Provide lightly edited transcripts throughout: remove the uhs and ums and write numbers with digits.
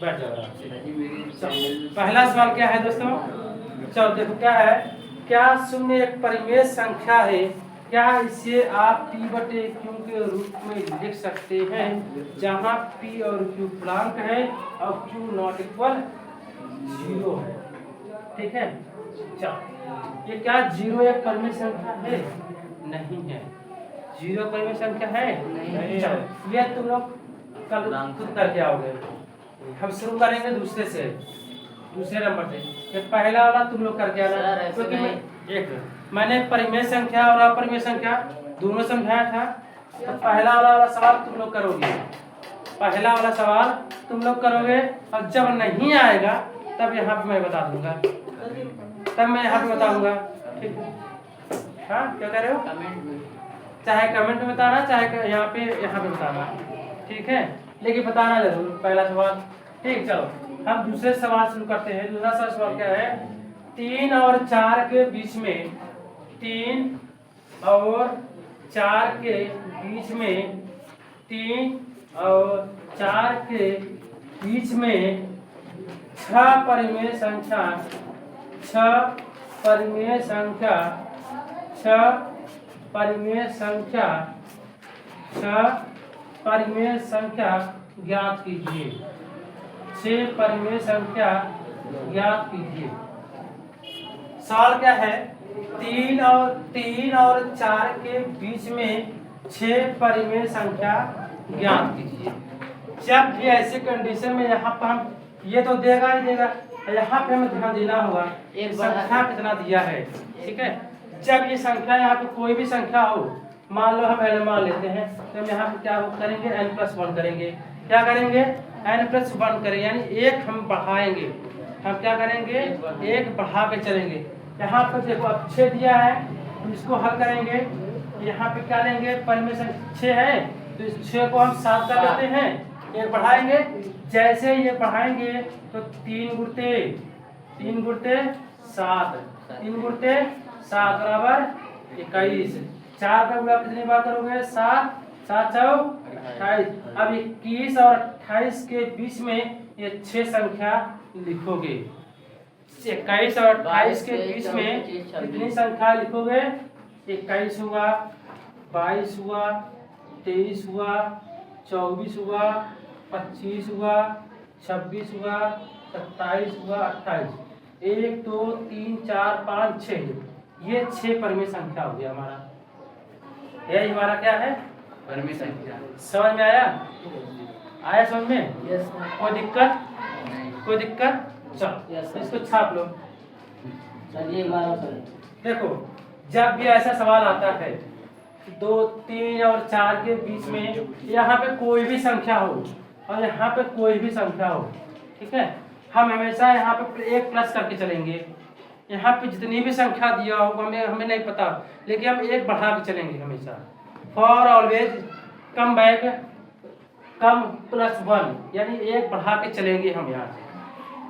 बैठ जाओ आराम से। पहला सवाल क्या है दोस्तों? चलो देखो क्या है। क्या शून्य एक परिमेय संख्या है? क्या इसे आप p/q के रूप में लिख सकते हैं, जहां p और q पूर्णांक है और q नॉट इक्वल 0 है। ठीक है। चलो ये क्या 0 एक परिमेय संख्या है? नहीं है। 0 परिमेय संख्या है नहीं। चलो ये तुम लोग कल खुद करके आओगे। हम शुरू करेंगे दूसरे नंबर से। ये पहला वाला तुम लोग करके आना, क्योंकि मैंने परिमेय संख्या और अपरिमेय संख्या दोनों समझाया था। तो पहला वाला सवाल तुम लोग करोगे, पहला वाला सवाल तुम लोग करोगे, और जब नहीं आएगा तब यहाँ पे मैं बता दूंगा, तब मैं यहाँ पे बताऊंगा। ठीक है? हाँ क्या कह रहे हो? चाहे कमेंट में बताना, चाहे यहाँ पे बताना। ठीक है, लेकिन बताना जरूर पहला सवाल। ठीक, चलो हम दूसरे सवाल शुरू करते हैं। दूसरा सवाल क्या है? 3 और 4 के बीच में 3 और 4 के बीच में 3 और 4 के बीच में 6 परिमेय संख्या 6 परिमेय संख्या 6 परिमेय संख्या 6 परिमेय संख्या ज्ञात कीजिए। 6 परिमेय संख्या ज्ञात कीजिए। सवाल क्या है? 3 और 4 के बीच में 6 परिमेय संख्या ज्ञात कीजिए। जब भी ऐसी कंडीशन में यहाँ पर हम ये तो देगा ही देगा, यहाँ पे हमें ध्यान देना होगा एक संख्या कितना दिया है। ठीक है, जब ये संख्या यहाँ पे कोई भी संख्या हो, मान लो हम n मान लेते हैं, तो हम यहाँ पे क्या करेंगे? n+1 करेंगे। क्या करेंगे? n+1 करेंगे, यानी एक हम बढ़ाएंगे। हम क्या करेंगे? एक बढ़ा के चलेंगे। यहाँ पर देखो अब 6 दिया है, तो इसको हल करेंगे। यहाँ पे क्या लेंगे? परिमेय संख्या 6 है, तो इस 6 को हम 7 कर लेते हैं, एक बढ़ाएंगे। जैसे ये बढ़ाएंगे तो 3 गुणते 7 3 गुणते 7 बराबर 21। 4 का गुणा कितनी बार करोगे? 7 7 चौक 28। अब 21 और 28 के बीच में ये 6 संख्या लिखोगे। 21 और 28 के बीच में कितनी संख्या लिखोगे? 21 हुआ, 22 हुआ, 23 हुआ, 24 हुआ, 25 हुआ, 26 हुआ, 27 हुआ, 28। 1 2 3 4 5 6, ये 6 परिमेय संख्या हो गया हमारा। यही हमारा क्या है? परिमेय संख्या। समझ में आया? आया समझ में? कोई दिक्कत? कोई दिक्कत? चलो इसको छाप लो। चलिए देखो, जब भी ऐसा सवाल आता है 2 3 और 4 के बीच में यहाँ पे कोई भी संख्या हो और यहाँ पे कोई भी संख्या हो, ठीक है, हम हमेशा यहाँ पे एक प्लस करके चलेंगे। यहाँ पे जितनी भी संख्या दिया हो हमें नहीं पता, लेकिन हम एक बढ़ा के चलेंगे हमेशा। For always come back come +1, यानी एक बढ़ा के चलेंगे हम यहाँ से।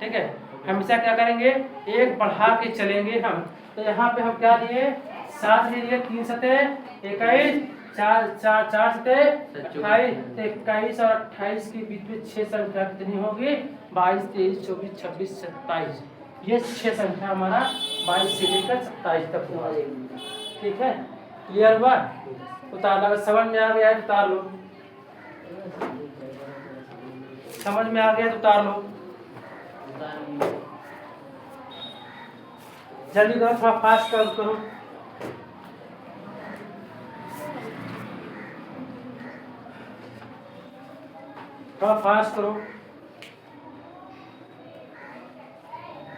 ठीक है, हमेशा क्या करेंगे? एक बढ़ा के चलेंगे हम। तो यहाँ पे हम क्या लिए? 7 ले लिए, 3 सते 21, 4 सते 28। 21 और 28 के बीच में 6 संख्या कितनी होगी? 22 23 24 26 27। ये 6 संख्या हमारा 22 से लेकर 27 तक हुआ। ठीक है, क्लियर हुआ? उतार लो, समझ में आ गया है तो उतार लो। समझ में आ गया तो उतार लो। जल्दी करो, थोड़ा फास्ट करो। थोड़ा फास्ट करो।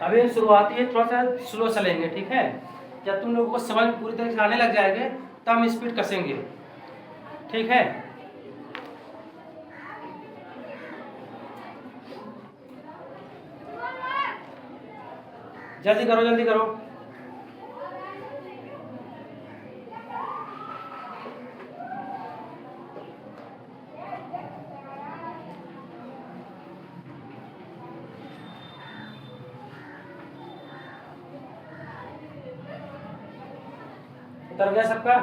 अभी शुरुआती है, थोड़ा सा स्लो चलेंगे। ठीक है, जब तुम लोगों को समझ पूरी तरह से आने लग जाएंगे तब हम स्पीड कसेंगे। ठीक है, जल्दी करो जल्दी करो। उतर गया सबका?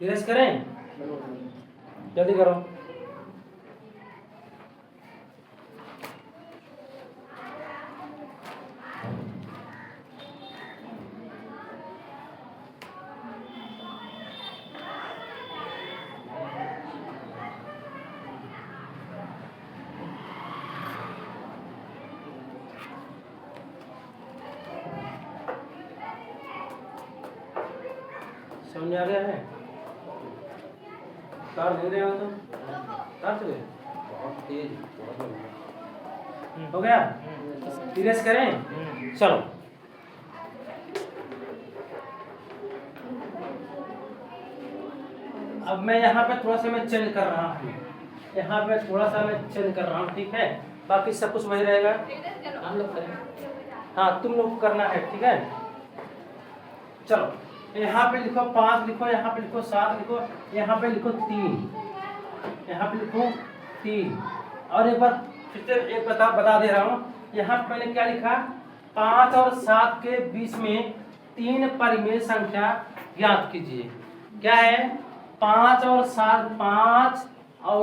इरेज करें, जल्दी करो। समझ आ गया है? कार दे रहे हो तो कार चले बहुत तेज हो गया। इरेज करें, चलो अब मैं यहाँ पे थोड़ा सा मैं चेंज कर रहा हूँ, यहाँ पे थोड़ा सा मैं चेंज कर रहा हूँ, ठीक है? बाकी सब कुछ वही रहेगा, हम लोग करेंगे। हाँ तुम लोग करना है, ठीक है? चलो यहाँ पे लिखो 5 लिखो, यहाँ पे लिखो 7 लिखो, यहाँ पे लिखो 3, यहाँ पे लिखो 3। और एक बार फिर से एक बता दे रहा हूँ, यहाँ पे मैंने क्या लिखा, 5 और 7 के बीच में 3 परिमेय संख्या ज्ञात कीजिए। क्या है? 5 और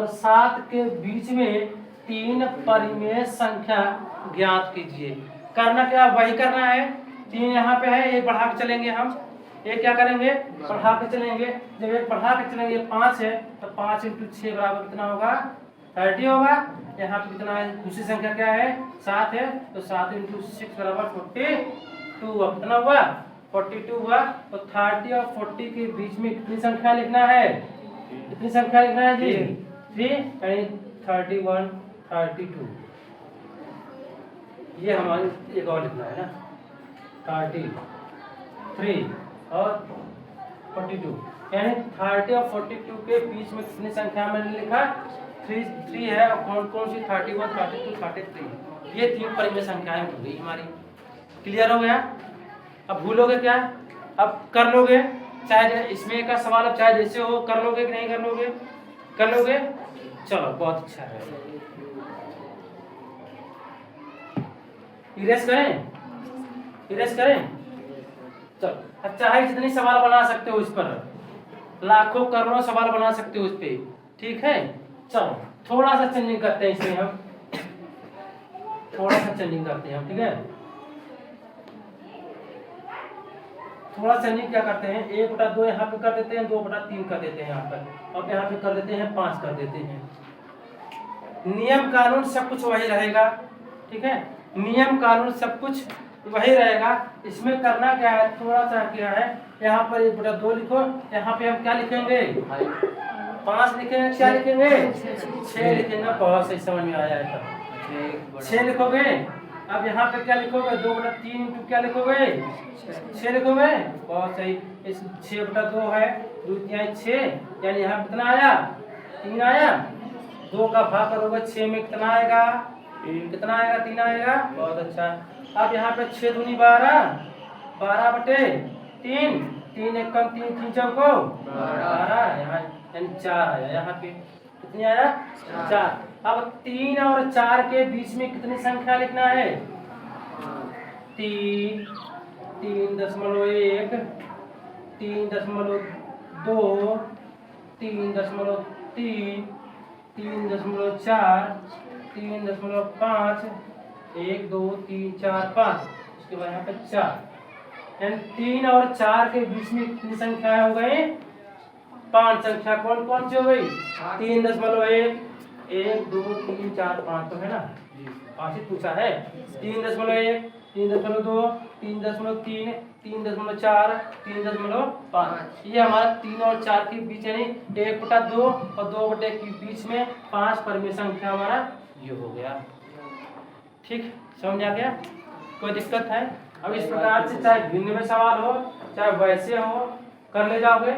7 के बीच में 3 परिमेय संख्या ज्ञात कीजिए। करना क्या, वही करना है। 3 यहाँ पे है, एक बढ़ा के चलेंगे हम, एक क्या करेंगे, बढ़ा के चलेंगे। जब एक बढ़ा के चलेंगे, 5 है तो 5 × 6 बराबर कितना होगा, 30 होगा। यहाँ पे कितना है, दूसरी संख्या क्या है, 7 है, तो 7 × 6 बराबर 42। अब कितना हुआ, 42 हुआ। तो 30 और 40 के बीच में कितनी संख्या लिखना है, कितनी संख्या लिखना है जी, 3, यानी 31 32। ये हमारी एक और लिखना है ना, 33 और 42, यानी 30 और 42 के बीच में कितनी संख्या मैंने लिखा, 3 है। और कौन कौन सी, 31 32 33, ये 3 परिमेय संख्याएं हो गई हमारी। क्लियर हो गया? अब भूलोगे क्या, अब कर लोगे, चाहे इसमें का सवाल अब चाहे जैसे हो, कर लोगे कि नहीं कर लोगे, कर लोगे। चलो बहुत अच्छा है, इरेज करें, इरेज करें। चलो अब चाहे जितनी सवाल बना सकते हो इस पर, लाखों करोड़ों सवाल बना सकते हो इस पे, ठीक है? चलो थोड़ा सा चेंजिंग करते हैं इसमें, हम थोड़ा सा चेंजिंग करते हैं हम, ठीक है? थोड़ा चेंजिंग क्या करते हैं, 1/2 यहाँ पे कर देते हैं, 2/3 कर देते हैं यहाँ पर, अब यहाँ पे कर देते हैं 5 कर देते हैं। नियम कानून सब कुछ वही रहेगा, ठीक है? नियम कानून सब कुछ वही रहेगा। इसमें करना क्या है, थोड़ा सा क्या है, यहाँ पर 1/2 लिखो, यहाँ पे हम क्या लिखेंगे, 5 लिखेंगे, क्या लिखेंगे, 6 लिखेंगे। बहुत सही, समझ में आया है, 6 लिखोगे। अब यहाँ पे क्या लिखोगे, 2/3 क्या लिखोगे, 6 लिखोगे। बहुत सही, इस 6/2 है, 2 × 6, यानी यहाँ कितना आया, 3 आया। 2 का भाग करोगे 6 में कितना आएगा, कितना आएगा, 3 आएगा। बहुत अच्छा। अब यहाँ पे 6 दूनी 12, 12/3, 3 1 कम 3 3 चौको 12, यहाँ यानी 4 आया। यहाँ पे कितनी आया, 4। अब 3 और 4 के बीच में कितनी संख्या लिखना है, 3, 3.1, 3.2, 3.3, 3.4, 3.5, 1 2 3 4 5, उसके बाद यहाँ पे 4, यानी 3 और 4 के बीच में कितनी संख्या हो गई, 5 संख्या। कौन कौन सी हो गई, 3.1, 1 2 3 4 5 तो है ना, 5 ही पूछा है। 3.1, 3.2, 3.3, 3.4, 3.5, ये हमारा 3 और 4 के बीच, यानी 1/2 और 2 के बीच में 5 परिमेय संख्या हमारा ये हो गया। ठीक, समझ आ गया? कोई दिक्कत है? अब इस प्रकार से चाहे भिन्न में सवाल हो, चाहे वैसे हो, कर ले जाओगे,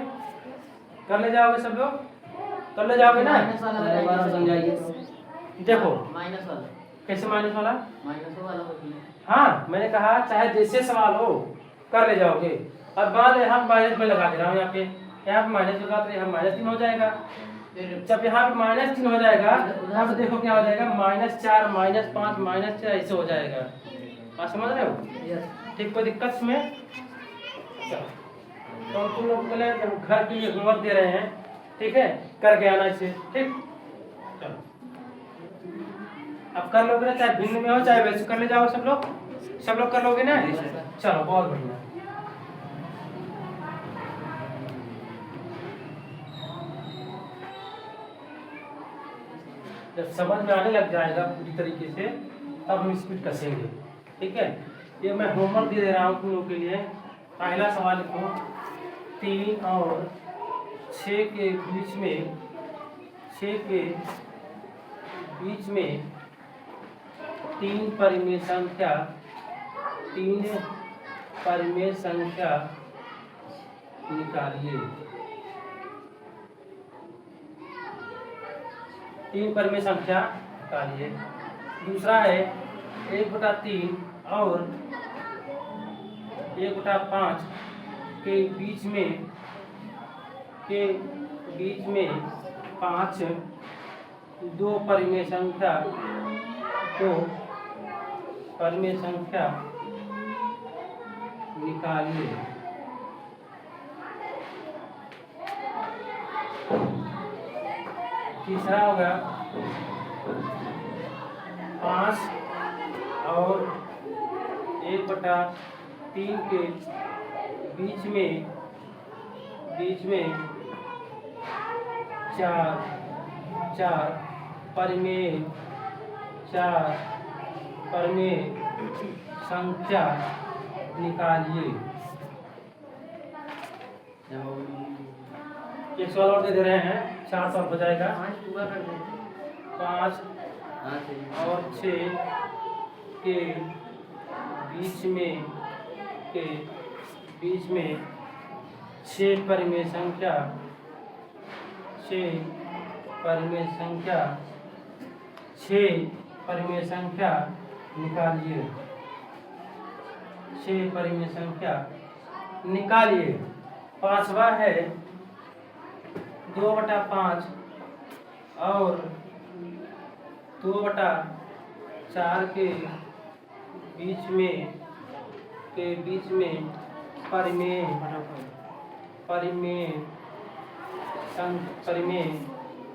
कर ले जाओगे, सब लोग कर ले जाओगे ना। समझाइए। देखो माइनस वाला, कैसे माइनस वाला, माइनस वाला हाँ मैंने कहा चाहे जैसे सवाल हो कर ले जाओगे। अब बाद यहाँ माइनस में लगा दे रहा हूँ, यहाँ पे माइनस लगा तो यहाँ -3 हो जाएगा। जब यहाँ पे -3 हो जाएगा, अब देखो क्या हो जाएगा, -4, -5, -6 ऐसे हो जाएगा। आप समझ रहे हो? ठीक, कोई दिक्कत इसमें? तो तुम लोग पहले घर के लिए होमवर्क दे रहे हैं, ठीक है, करके आना इसे। ठीक, चलो अब कर लोगे ना, चाहे भिन्न में हो चाहे वैसे कर ले जाओ। सब लोग कर लोगे ना? चलो बहुत बढ़िया। जब समझ में आने लग जाएगा पूरी तरीके से, तब हम स्पीड कसेंगे। ठीक है, ये मैं होमवर्क दे रहा हूँ तुम लोग के लिए। पहला सवाल लिखो, 3 और 6 के बीच में 6 के बीच में 3 परिमेय संख्या 3 परिमेय संख्या निकालिए। 3 परिमेय संख्या निकालिए। दूसरा है 1/3 और 1/5 के बीच में 5 दो परिमेय संख्या निकालिए। तीसरा होगा 5 और 1/3 के बीच में 4 परिमेय संख्या निकालिए। एक सवाल और दे रहे हैं, 4 सवाल हो जाएगा। 5 और 6 के बीच में 6 परिमेय संख्या निकालिए। 6 परिमेय संख्या निकालिए। 5वां है 2/5 और 2/4 के बीच में परिमेय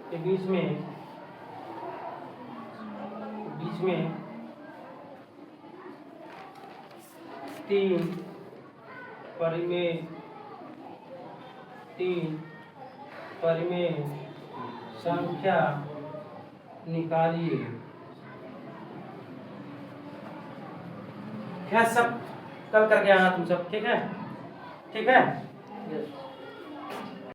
के बीच में 3 परिमेय संख्या निकालिए। यह सब कल करके आना तुम सब, ठीक है?